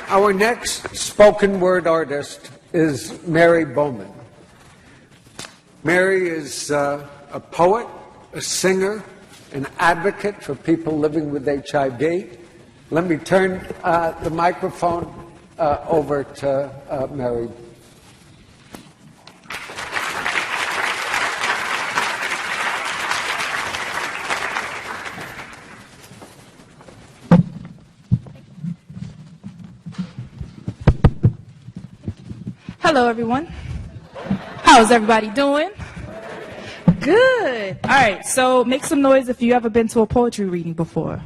Our next spoken word artist is Mary Bowman. Mary is a poet, a singer, an advocate for people living with HIV. Let me turn the microphone over to Mary. Hello, everyone. How's everybody doing? Good. All right, so make some noise if you ever been to a poetry reading before.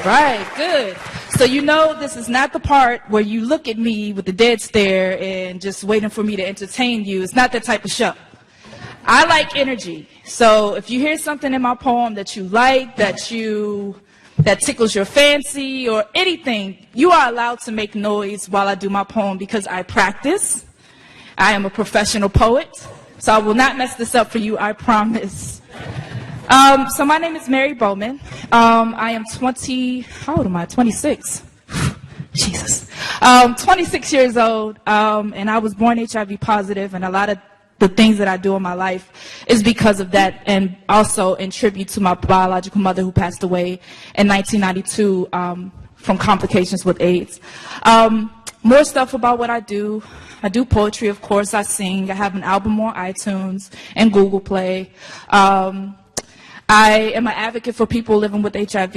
Right, good. So you know this is not the part where you look at me with the dead stare and just waiting for me to entertain you. It's not that type of show. I like energy. So if you hear something in my poem that you like, that tickles your fancy or anything, you are allowed to make noise while I do my poem because I practice. I am a professional poet, so I will not mess this up for you, I promise. So my name is Mary Bowman. I am 26. Jesus. 26 years old, and I was born HIV positive, and a lot of the things that I do in my life is because of that, and also in tribute to my biological mother who passed away in 1992 from complications with AIDS. More stuff about what I do. I do poetry, of course. I sing. I have an album on iTunes and Google Play. I am an advocate for people living with HIV,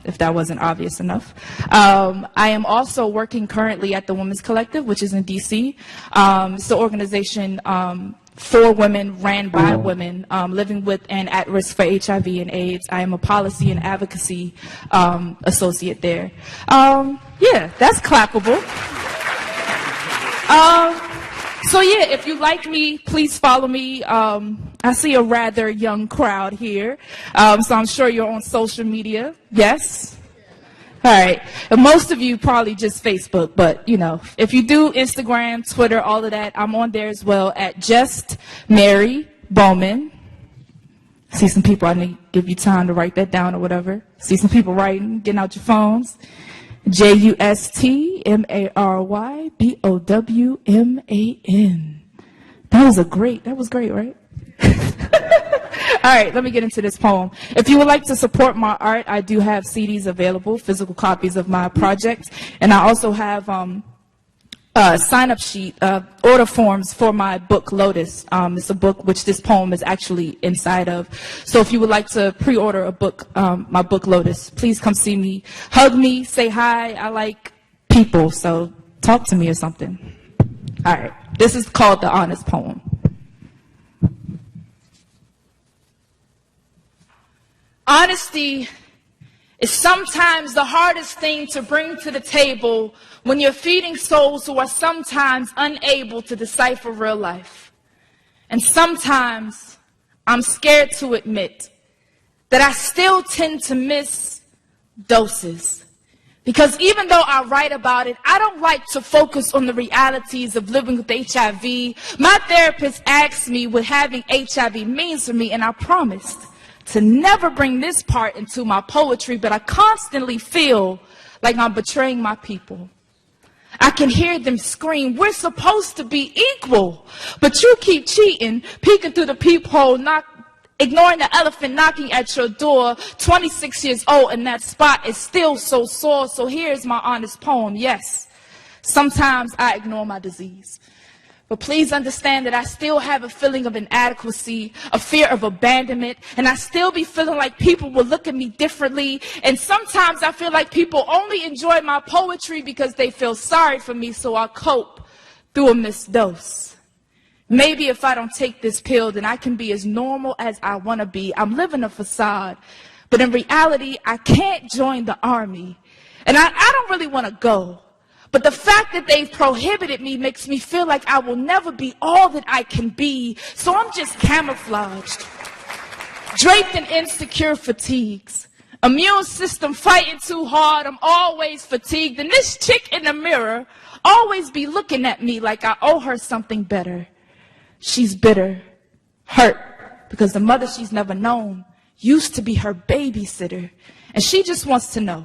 if that wasn't obvious enough. I am also working currently at the Women's Collective, which is in D.C. It's an organization for women, ran by women, living with and at risk for HIV and AIDS. I am a policy and advocacy associate there. Yeah, that's clappable. So yeah, if you like me, please follow me. I see a rather young crowd here, so I'm sure you're on social media. Yes? All right. And most of you probably just Facebook, but you know, if you do Instagram, Twitter, all of that, I'm on there as well at just Mary Bowman. See some people, I need to give you time to write that down or whatever. See some people writing, getting out your phones. JustMaryBowman. That was great, right? All right, let me get into this poem. If you would like to support my art, I do have CDs available, physical copies of my project, and I also have sign-up sheet, order forms for my book, Lotus. It's a book which this poem is actually inside of. So if you would like to pre-order a book, my book, Lotus, please come see me, hug me, say hi. I like people, so talk to me or something. All right, this is called The Honest Poem. Honesty is sometimes the hardest thing to bring to the table when you're feeding souls who are sometimes unable to decipher real life. And sometimes I'm scared to admit that I still tend to miss doses. Because even though I write about it, I don't like to focus on the realities of living with HIV. My therapist asked me what having HIV means for me, and I promised to never bring this part into my poetry, but I constantly feel like I'm betraying my people. I can hear them scream, we're supposed to be equal, but you keep cheating, peeking through the peephole, ignoring the elephant knocking at your door, 26 years old, and that spot is still so sore. So here's my honest poem. Yes, sometimes I ignore my disease. But please understand that I still have a feeling of inadequacy, a fear of abandonment, and I still be feeling like people will look at me differently. And sometimes I feel like people only enjoy my poetry because they feel sorry for me, so I cope through a missed dose. Maybe if I don't take this pill, then I can be as normal as I want to be. I'm living a facade, but in reality, I can't join the army. And I don't really want to go. But the fact that they've prohibited me makes me feel like I will never be all that I can be. So I'm just camouflaged, draped in insecure fatigues. Immune system fighting too hard, I'm always fatigued. And this chick in the mirror always be looking at me like I owe her something better. She's bitter, hurt, because the mother she's never known used to be her babysitter. And she just wants to know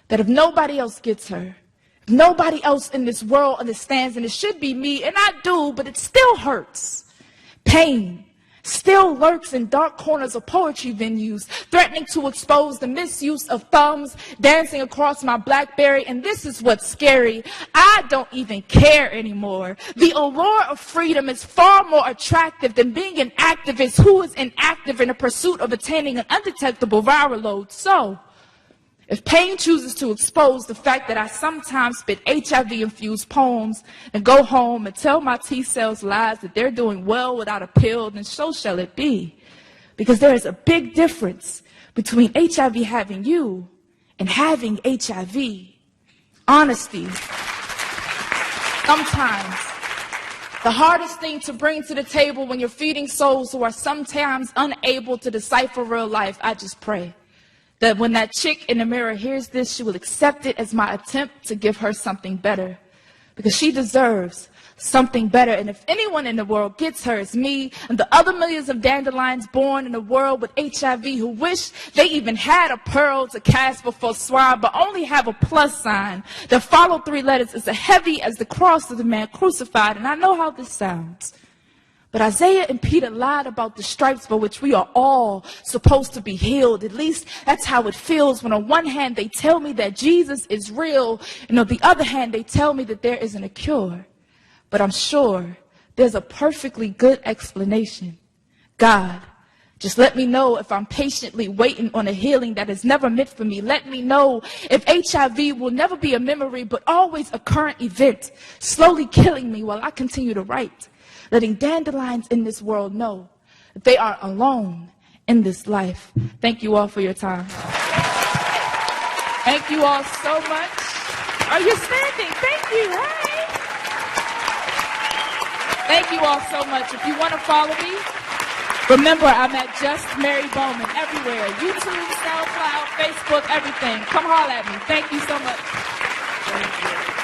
that if nobody else gets her, if nobody else in this world understands, and it should be me, and I do, but it still hurts. Pain still lurks in dark corners of poetry venues, threatening to expose the misuse of thumbs dancing across my BlackBerry. And this is what's scary. I don't even care anymore. The allure of freedom is far more attractive than being an activist who is inactive in the pursuit of attaining an undetectable viral load. So, if pain chooses to expose the fact that I sometimes spit HIV-infused poems and go home and tell my T cells lies that they're doing well without a pill, then so shall it be. Because there is a big difference between HIV having you and having HIV. Honesty. Sometimes the hardest thing to bring to the table when you're feeding souls who are sometimes unable to decipher real life, I just pray that when that chick in the mirror hears this, she will accept it as my attempt to give her something better. Because she deserves something better. And if anyone in the world gets her, it's me and the other millions of dandelions born in a world with HIV who wish they even had a pearl to cast before swine, but only have a plus sign that follow 3 letters as heavy as the cross of the man crucified. And I know how this sounds. But Isaiah and Peter lied about the stripes by which we are all supposed to be healed. At least that's how it feels when on one hand they tell me that Jesus is real, and on the other hand they tell me that there isn't a cure. But I'm sure there's a perfectly good explanation. God, just let me know if I'm patiently waiting on a healing that is never meant for me. Let me know if HIV will never be a memory but always a current event, slowly killing me while I continue to write. Letting dandelions in this world know that they are alone in this life. Thank you all for your time. Thank you all so much. Are you standing? Thank you. Hey. Thank you all so much. If you want to follow me, remember I'm at Just Mary Bowman everywhere. YouTube, SoundCloud, Facebook, everything. Come holler at me. Thank you so much. Thank you.